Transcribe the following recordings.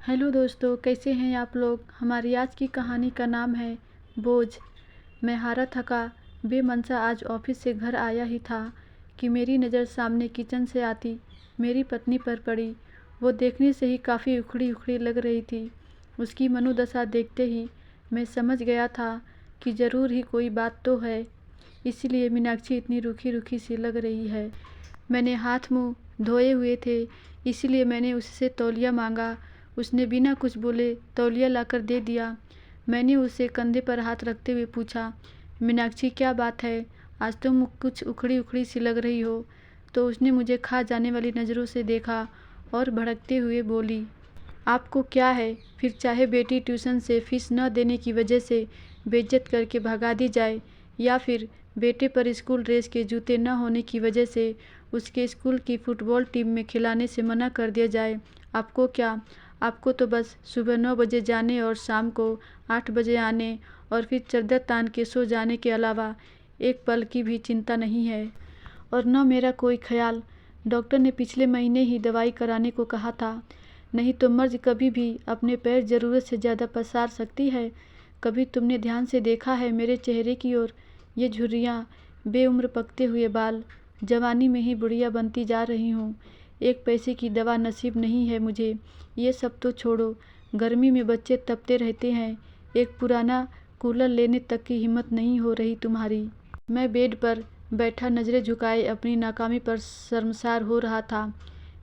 Hello दोस्तों, कैसे हैं आप लोग। हमारी आज की कहानी का नाम है बोझ। मैं हारा थका बेमनसा आज ऑफिस से घर आया ही था कि मेरी नज़र सामने किचन से आती मेरी पत्नी पर पड़ी। वो देखने से ही काफ़ी उखड़ी उखड़ी लग रही थी। उसकी मनोदशा देखते ही मैं समझ गया था कि ज़रूर ही कोई बात तो है, इसीलिए मीनाक्षी इतनी रूखी रूखी सी लग रही है। मैंने हाथ मुंह धोए हुए थे, इसीलिए मैंने उससे तौलिया मांगा। उसने बिना कुछ बोले तौलिया लाकर दे दिया। मैंने उसे कंधे पर हाथ रखते हुए पूछा, मीनाक्षी क्या बात है, आज तुम कुछ उखड़ी उखड़ी सी लग रही हो। तो उसने मुझे खा जाने वाली नज़रों से देखा और भड़कते हुए बोली, आपको क्या है, फिर चाहे बेटी ट्यूशन से फीस न देने की वजह से बेइज्जत करके भगा दी जाए, या फिर बेटे पर स्कूल ड्रेस के जूते न होने की वजह से उसके स्कूल की फुटबॉल टीम में खिलाने से मना कर दिया जाए। आपको क्या, आपको तो बस सुबह 9 बजे जाने और शाम को 8 बजे आने और फिर चद्दर तान के सो जाने के अलावा एक पल की भी चिंता नहीं है। और न मेरा कोई ख्याल। डॉक्टर ने पिछले महीने ही दवाई कराने को कहा था, नहीं तो मर्ज कभी भी अपने पैर ज़रूरत से ज़्यादा पसार सकती है। कभी तुमने ध्यान से देखा है मेरे चेहरे की ओर, ये झुर्रियाँ, बेउम्र पकते हुए बाल, जवानी में ही बुढ़िया बनती जा रही हूँ। एक पैसे की दवा नसीब नहीं है मुझे। ये सब तो छोड़ो, गर्मी में बच्चे तपते रहते हैं, एक पुराना कूलर लेने तक की हिम्मत नहीं हो रही तुम्हारी। मैं बेड पर बैठा नज़रें झुकाए अपनी नाकामी पर शर्मसार हो रहा था।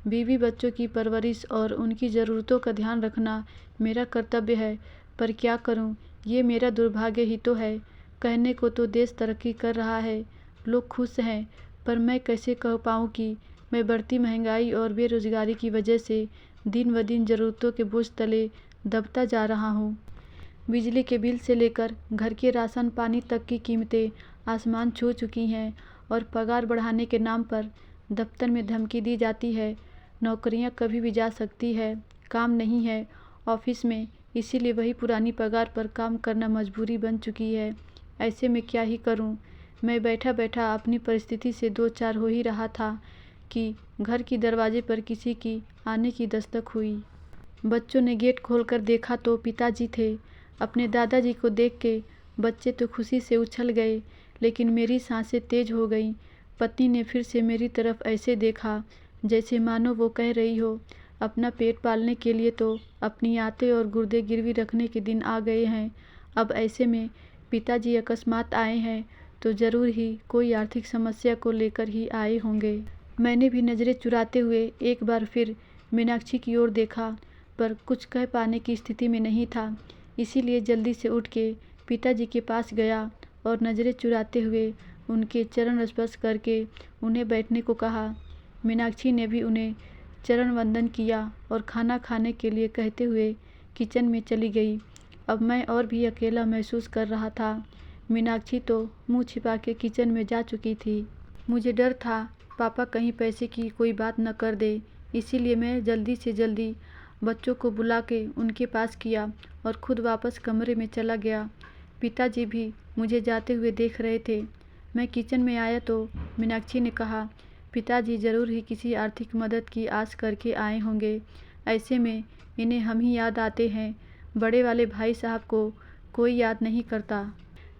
बीवी बच्चों की परवरिश और उनकी ज़रूरतों का ध्यान रखना मेरा कर्तव्य है, पर क्या करूं, ये मेरा दुर्भाग्य ही तो है। कहने को तो देश तरक्की कर रहा है, लोग खुश हैं, पर मैं कैसे कह पाऊँ कि मैं बढ़ती महंगाई और बेरोज़गारी की वजह से दिन व दिन ज़रूरतों के बोझ तले दबता जा रहा हूँ। बिजली के बिल से लेकर घर के राशन पानी तक की कीमतें आसमान छू चुकी हैं, और पगार बढ़ाने के नाम पर दफ्तर में धमकी दी जाती है। नौकरियां कभी भी जा सकती है, काम नहीं है ऑफिस में, इसीलिए वही पुरानी पगार पर काम करना मजबूरी बन चुकी है। ऐसे में क्या ही करूं। मैं बैठा बैठा अपनी परिस्थिति से दो चार हो ही रहा था कि घर की दरवाजे पर किसी की आने की दस्तक हुई। बच्चों ने गेट खोलकर देखा तो पिताजी थे। अपने दादाजी को देख के बच्चे तो खुशी से उछल गए, लेकिन मेरी सांसें तेज हो गईं। पत्नी ने फिर से मेरी तरफ ऐसे देखा जैसे मानो वो कह रही हो, अपना पेट पालने के लिए तो अपनी आंतें और गुर्दे गिरवी रखने के दिन आ गए हैं। अब ऐसे में पिताजी अकस्मात आए हैं तो ज़रूर ही कोई आर्थिक समस्या को लेकर ही आए होंगे। मैंने भी नज़रें चुराते हुए एक बार फिर मीनाक्षी की ओर देखा, पर कुछ कह पाने की स्थिति में नहीं था। इसीलिए जल्दी से उठ के पिताजी के पास गया और नज़रें चुराते हुए उनके चरण स्पर्श करके उन्हें बैठने को कहा। मीनाक्षी ने भी उन्हें चरण वंदन किया और खाना खाने के लिए कहते हुए किचन में चली गई। अब मैं और भी अकेला महसूस कर रहा था। मीनाक्षी तो मुंह छिपा के किचन में जा चुकी थी। मुझे डर था पापा कहीं पैसे की कोई बात न कर दे, इसीलिए मैं जल्दी से जल्दी बच्चों को बुला के उनके पास किया और खुद वापस कमरे में चला गया। पिताजी भी मुझे जाते हुए देख रहे थे। मैं किचन में आया तो मीनाक्षी ने कहा, पिताजी ज़रूर ही किसी आर्थिक मदद की आस करके आए होंगे। ऐसे में इन्हें हम ही याद आते हैं। बड़े वाले भाई साहब को कोई याद नहीं करता।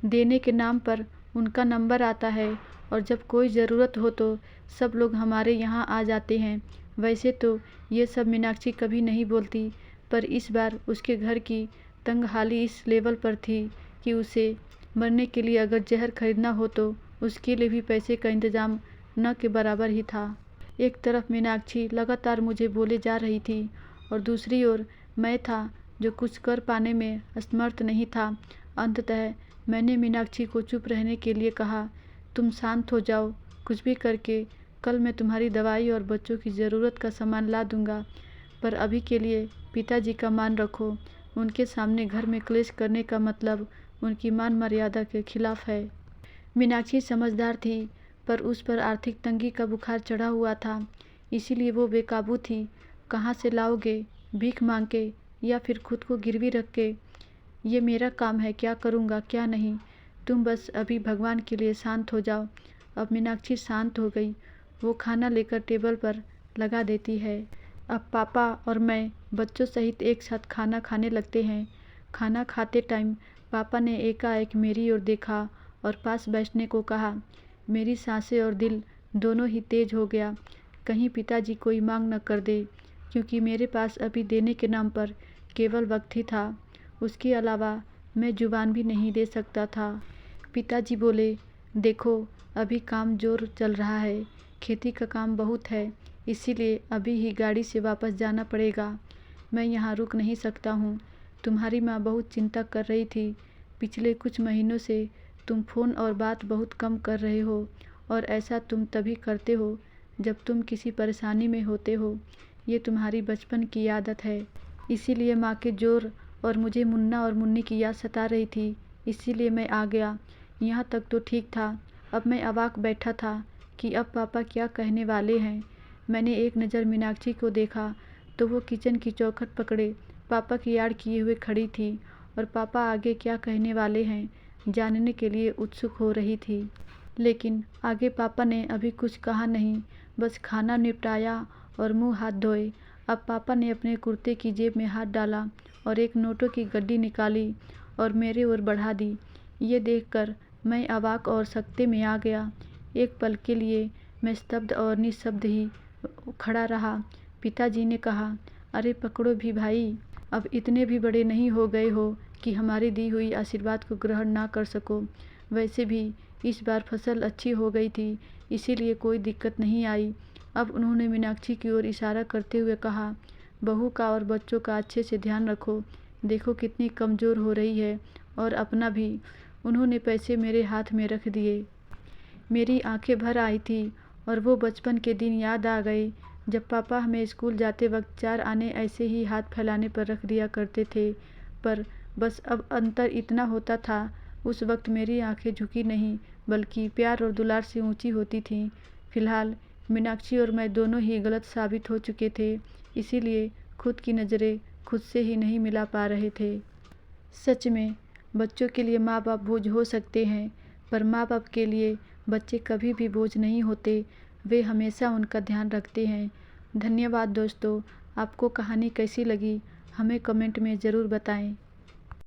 देने के नाम पर उनका नंबर आता है, और जब कोई ज़रूरत हो तो सब लोग हमारे यहाँ आ जाते हैं। वैसे तो ये सब मीनाक्षी कभी नहीं बोलती, पर इस बार उसके घर की तंगहाली इस लेवल पर थी कि उसे मरने के लिए अगर जहर खरीदना हो तो उसके लिए भी पैसे का इंतज़ाम न के बराबर ही था। एक तरफ मीनाक्षी लगातार मुझे बोले जा रही थी और दूसरी ओर मैं था जो कुछ कर पाने में असमर्थ नहीं था। अंततः मैंने मीनाक्षी को चुप रहने के लिए कहा, तुम शांत हो जाओ, कुछ भी करके कल मैं तुम्हारी दवाई और बच्चों की ज़रूरत का सामान ला दूंगा, पर अभी के लिए पिताजी का मान रखो। उनके सामने घर में क्लेश करने का मतलब उनकी मान मर्यादा के खिलाफ है। मीनाक्षी समझदार थी, पर उस पर आर्थिक तंगी का बुखार चढ़ा हुआ था, इसीलिए वो बेकाबू थी। कहाँ से लाओगे, भीख मांग के या फिर खुद को गिरवी रख के? ये मेरा काम है, क्या करूँगा क्या नहीं। तुम बस अभी भगवान के लिए शांत हो जाओ। अब मीनाक्षी शांत हो गई। वो खाना लेकर टेबल पर लगा देती है। अब पापा और मैं बच्चों सहित एक साथ खाना खाने लगते हैं। खाना खाते टाइम पापा ने एकाएक मेरी ओर देखा और पास बैठने को कहा। मेरी सांसें और दिल दोनों ही तेज हो गया। कहीं पिताजी कोई मांग न कर दे, क्योंकि मेरे पास अभी देने के नाम पर केवल वक्त ही था। उसके अलावा मैं जुबान भी नहीं दे सकता था। पिताजी बोले, देखो अभी काम जोर चल रहा है, खेती का काम बहुत है, इसीलिए अभी ही गाड़ी से वापस जाना पड़ेगा। मैं यहाँ रुक नहीं सकता हूँ। तुम्हारी माँ बहुत चिंता कर रही थी। पिछले कुछ महीनों से तुम फ़ोन और बात बहुत कम कर रहे हो, और ऐसा तुम तभी करते हो जब तुम किसी परेशानी में होते हो। ये तुम्हारी बचपन की आदत है। इसीलिए माँ के जोर और मुझे मुन्ना और मुन्नी की याद सता रही थी, इसीलिए मैं आ गया। यहाँ तक तो ठीक था। अब मैं अवाक बैठा था कि अब पापा क्या कहने वाले हैं। मैंने एक नज़र मीनाक्षी को देखा तो वो किचन की चौखट पकड़े पापा की आड़ किए हुए खड़ी थी, और पापा आगे क्या कहने वाले हैं जानने के लिए उत्सुक हो रही थी। लेकिन आगे पापा ने अभी कुछ कहा नहीं, बस खाना निपटाया और मुंह हाथ धोए। अब पापा ने अपने कुर्ते की जेब में हाथ डाला और एक नोटों की गड्डी निकाली और मेरे ओर बढ़ा दी। ये देखकर मैं अवाक और सकते में आ गया। एक पल के लिए मैं स्तब्ध और निःशब्द ही खड़ा रहा। पिताजी ने कहा, अरे पकड़ो भी भाई, अब इतने भी बड़े नहीं हो गए हो कि हमारी दी हुई आशीर्वाद को ग्रहण ना कर सको। वैसे भी इस बार फसल अच्छी हो गई थी, इसीलिए कोई दिक्कत नहीं आई। अब उन्होंने मीनाक्षी की ओर इशारा करते हुए कहा, बहू का और बच्चों का अच्छे से ध्यान रखो। देखो कितनी कमज़ोर हो रही है, और अपना भी। उन्होंने पैसे मेरे हाथ में रख दिए। मेरी आंखें भर आई थी और वो बचपन के दिन याद आ गए जब पापा हमें स्कूल जाते वक्त 4 आने ऐसे ही हाथ फैलाने पर रख दिया करते थे। पर बस अब अंतर इतना होता था, उस वक्त मेरी आंखें झुकी नहीं बल्कि प्यार और दुलार से ऊंची होती थीं। फिलहाल मीनाक्षी और मैं दोनों ही गलत साबित हो चुके थे, इसीलिए खुद की नज़रें खुद से ही नहीं मिला पा रहे थे। सच में बच्चों के लिए माँ बाप बोझ हो सकते हैं, पर माँ बाप के लिए बच्चे कभी भी बोझ नहीं होते। वे हमेशा उनका ध्यान रखते हैं। धन्यवाद दोस्तों। आपको कहानी कैसी लगी हमें कमेंट में ज़रूर बताएं।